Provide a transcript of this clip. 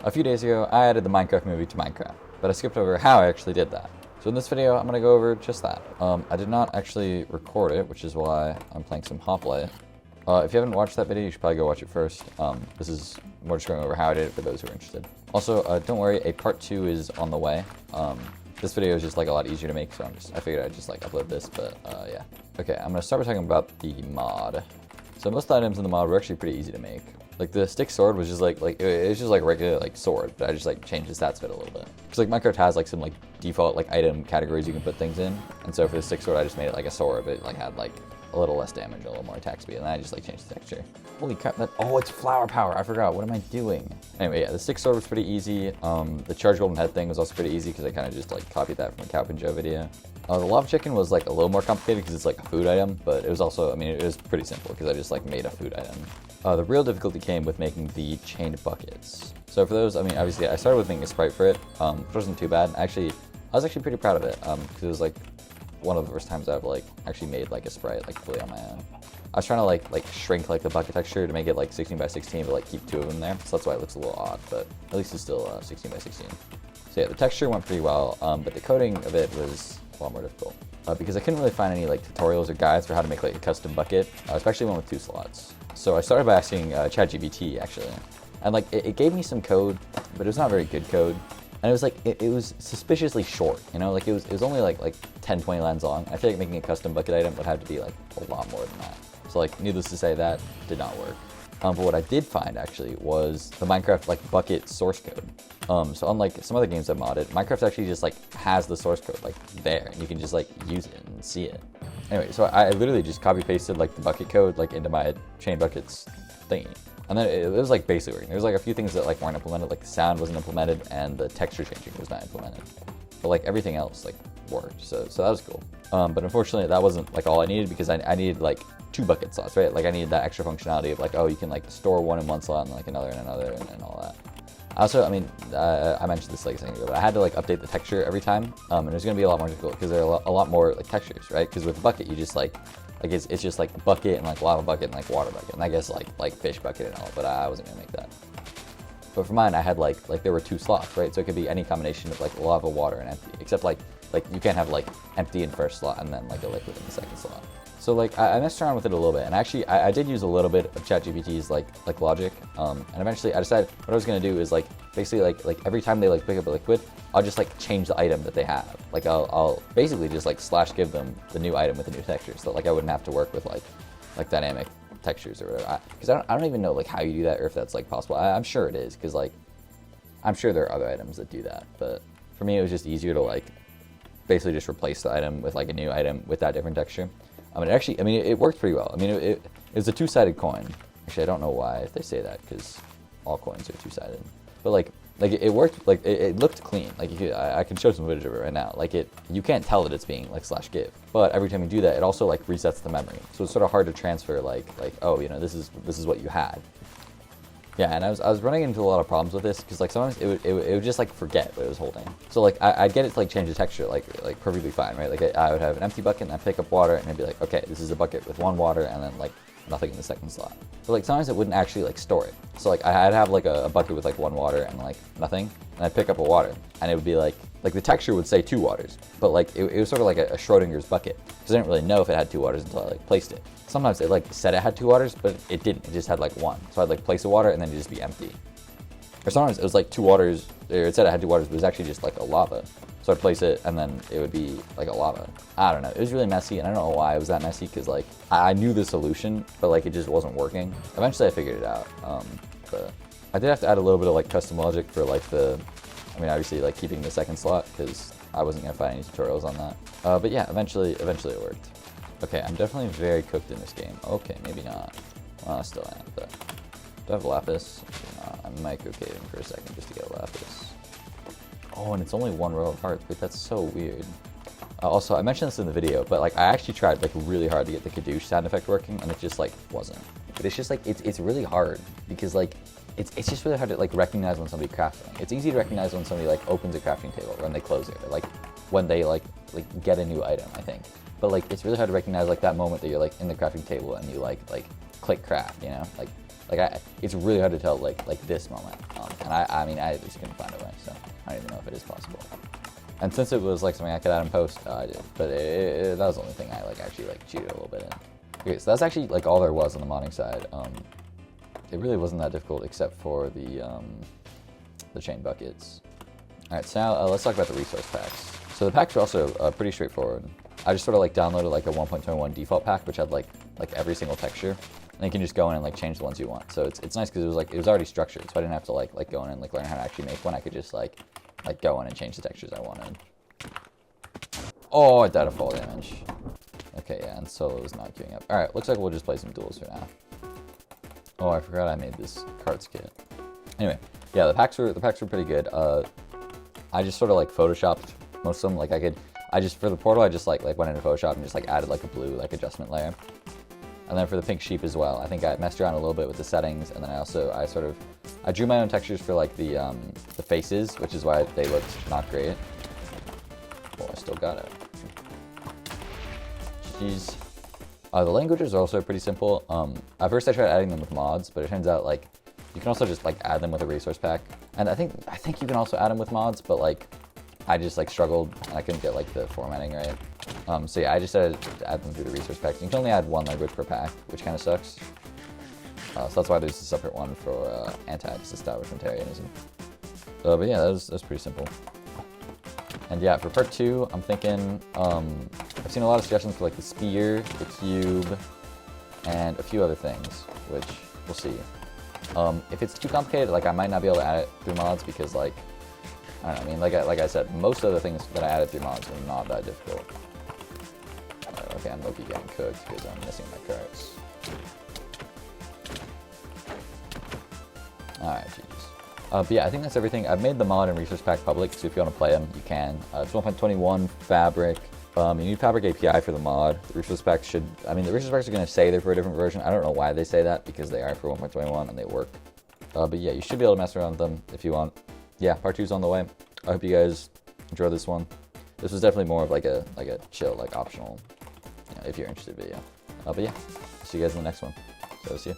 A few days ago, I added the Minecraft movie to Minecraft, but I skipped over how I actually did that. So in this video, I'm going to go over just that. I did not actually record it, which is why I'm playing some Hoplite. If you haven't watched that video, you should probably go watch it first. This is more just going over how I did it for those who are interested. Also, don't worry, a part 2 is on the way. This video is just like a lot easier to make, so I figured I'd just like upload this, but yeah. Okay, I'm going to start by talking about the mod. So most items in the mod were actually pretty easy to make. Like the stick sword was just like it was just like regular like sword, but I just like changed the stats of it a little bit. Because like Minecraft has like some like default like item categories you can put things in, and so for the stick sword I just made it like a sword, but it like had like a little less damage, a little more attack speed, and then I just like changed the texture. Holy crap! Oh, it's flower power. I forgot. What am I doing? Anyway, yeah, the stick sword was pretty easy. The charge golden head thing was also pretty easy because I kind of just like copied that from a Cowpin Joe video. The lava chicken was like a little more complicated because it's like a food item, but it was also, I mean, it was pretty simple because I just like made a food item. The real difficulty came with making the chained buckets. So for those, I mean, obviously I started with making a sprite for it, which wasn't too bad. Actually, I was actually pretty proud of it because it was like one of the first times I've like actually made like a sprite like fully on my own. I was trying to like shrink like the bucket texture to make it like 16 by 16, but like keep 2 of them there. So that's why it looks a little odd, but at least it's still 16 by 16. So yeah, the texture went pretty well, but the coding of it was a lot more difficult because I couldn't really find any like tutorials or guides for how to make like a custom bucket, especially one with 2 slots. So I started by asking ChatGPT actually, and like it gave me some code, but it was not very good code, and it was like it was suspiciously short, you know, like it was only like 10-20 lines long. I feel like making a custom bucket item would have to be like a lot more than that. So like needless to say, that did not work. But what I did find actually was the Minecraft like bucket source code. So unlike some other games I've modded, Minecraft actually just like has the source code like there, and you can just like use it and see it. Anyway, so I literally just copy pasted like the bucket code like into my chain buckets thingy, and then it was like basically working. There was like a few things that like weren't implemented, like the sound wasn't implemented and the texture changing was not implemented, but like everything else like worked. So that was cool. But unfortunately that wasn't like all I needed because I needed like 2 bucket slots, right? Like I needed that extra functionality of like, oh, you can like store one in one slot and like another in another and all that. Also, I mean, I mentioned this like a second ago, but I had to like update the texture every time, and it was gonna be a lot more difficult because there are a lot more like textures, right? Because with bucket, you just like it's just like bucket and like lava bucket and like water bucket, and I guess like fish bucket and all, but I wasn't gonna make that. But for mine, I had like there were 2 slots, right? So it could be any combination of like lava, water, and empty, except like you can't have like empty in first slot and then like a liquid in the second slot. So like I messed around with it a little bit, and actually I did use a little bit of ChatGPT's like logic, and eventually I decided what I was gonna do is like basically like every time they like pick up a liquid, I'll just like change the item that they have. Like I'll basically just like / give them the new item with the new texture, so like I wouldn't have to work with like dynamic textures or whatever. Because I don't even know like how you do that or if that's like possible. I'm sure it is, because like I'm sure there are other items that do that, but for me it was just easier to like basically just replace the item with like a new item with that different texture. It worked pretty well. I mean, it was a 2-sided coin. Actually, I don't know why if they say that, because all coins are 2-sided. But like it worked. Like it looked clean. Like I can show some footage of it right now. Like you can't tell that it's being like /give. But every time you do that, it also like resets the memory. So it's sort of hard to transfer. Like oh, you know, this is what you had. Yeah, and I was running into a lot of problems with this because like sometimes it would just like forget what it was holding. So like I'd get it to like change the texture like perfectly fine, right? Like I would have an empty bucket and I'd pick up water and I'd be like, okay, this is a bucket with 1 water and then like nothing in the second slot. But like sometimes it wouldn't actually like store it. So like I'd have like a bucket with like 1 water and like nothing, and I'd pick up a water and it would be like the texture would say 2 waters, but like it was sort of like a Schrodinger's bucket because I didn't really know if it had 2 waters until I like placed it. Sometimes it like said it had 2 waters, but it didn't. It just had like 1. So I'd like place a water and then it'd just be empty. Or sometimes it was like 2 waters, or it said it had 2 waters, but it was actually just like a lava. So I'd place it and then it would be like a lava. I don't know. It was really messy, and I don't know why it was that messy because like I knew the solution, but like it just wasn't working. Eventually I figured it out. But I did have to add a little bit of like custom logic for like obviously like keeping the second slot because I wasn't gonna find any tutorials on that. But yeah, eventually it worked. Okay, I'm definitely very cooked in this game. Okay, maybe not. Well, I still am, but do I have lapis? I might go caving for a second just to get lapis. Oh, and it's only 1 row of hearts. Wait, that's so weird. Also, I mentioned this in the video, but like I actually tried like really hard to get the Kadoosh sound effect working, and it just like wasn't. But it's just like it's really hard because like it's just really hard to like recognize when somebody's crafting. It's easy to recognize when somebody like opens a crafting table or when they close it, or like when they like get a new item, I think. But like it's really hard to recognize like that moment that you're like in the crafting table and you like click craft, you know? Like Like it's really hard to tell like this moment. And I mean I just couldn't find a way, so I don't even know if it is possible. And since it was like something I could add in post, I did. But that was the only thing I like actually like cheated a little bit in. Okay, so that's actually like all there was on the modding side. It really wasn't that difficult except for the chain buckets. All right, so now let's talk about the resource packs. So the packs are also pretty straightforward. I just sort of like downloaded like a 1.21 default pack, which had like every single texture, and you can just go in and like change the ones you want. So it's nice because it was already structured, so I didn't have to like go in and like learn how to actually make one. I could just like go in and change the textures I wanted. Oh, I died of fall damage. Okay, yeah, and solo is not queuing up. All right, looks like we'll just play some duels for now. Oh, I forgot I made this cards kit. Anyway, yeah, the packs were pretty good. I just sort of like photoshopped most of them. Like I just for the portal I just like went into Photoshop and just like added like a blue like adjustment layer. And then for the pink sheep as well, I think I messed around a little bit with the settings, and then I drew my own textures for like the faces, which is why they looked not great. Oh, I still got it. Jeez. The languages are also pretty simple. At first I tried adding them with mods, but it turns out like you can also just like add them with a resource pack. And I think you can also add them with mods, but like I just like struggled and I couldn't get like the formatting right. So yeah, I just decided to add them through the resource packs. You can only add one language per pack, which kind of sucks. So that's why there's a separate one for anti-establishmentarianism. But yeah, that was pretty simple. And yeah, for part 2, I'm thinking, I've seen a lot of suggestions for like the spear, the cube, and a few other things, which we'll see. If it's too complicated, like I might not be able to add it through mods because like, I don't know, I mean, like I said, most of the things that I added through mods are not that difficult. Okay, I'm low-key getting cooked because I'm missing my cards. Alright, GG's. But yeah, I think that's everything. I've made the mod and resource pack public, so if you want to play them, you can. It's 1.21 Fabric. You need Fabric API for the mod. The resource packs the resource packs are going to say they're for a different version. I don't know why they say that, because they are for 1.21 and they work. But yeah, you should be able to mess around with them if you want. Yeah, part 2's on the way. I hope you guys enjoy this one. This was definitely more of like a chill, like optional, if you're interested video. But yeah, see you guys in the next one. So see ya.